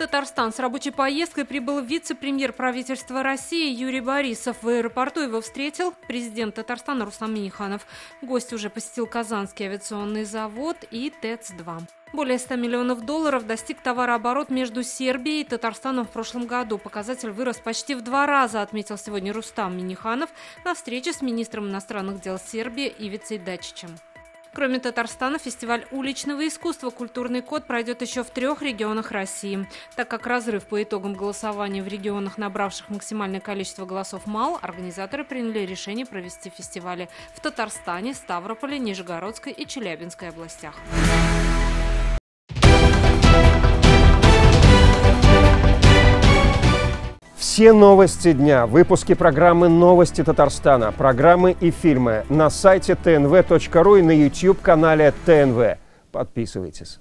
Татарстан с рабочей поездкой прибыл вице-премьер правительства России Юрий Борисов. В аэропорту его встретил президент Татарстана Рустам Минниханов. Гость уже посетил Казанский авиационный завод и ТЭЦ-2. Более 100 миллионов долларов достиг товарооборот между Сербией и Татарстаном в прошлом году. Показатель вырос почти в 2 раза, отметил сегодня Рустам Минниханов на встрече с министром иностранных дел Сербии Ивицей Дачичем. Кроме Татарстана, фестиваль уличного искусства «Культурный код» пройдет еще в 3 регионах России. Так как разрыв по итогам голосования в регионах, набравших максимальное количество голосов, мал, организаторы приняли решение провести фестивали в Татарстане, Ставрополе, Нижегородской и Челябинской областях. Все новости дня, выпуски программы «Новости Татарстана», программы и фильмы на сайте tnv.ru и на YouTube-канале ТНВ. Подписывайтесь.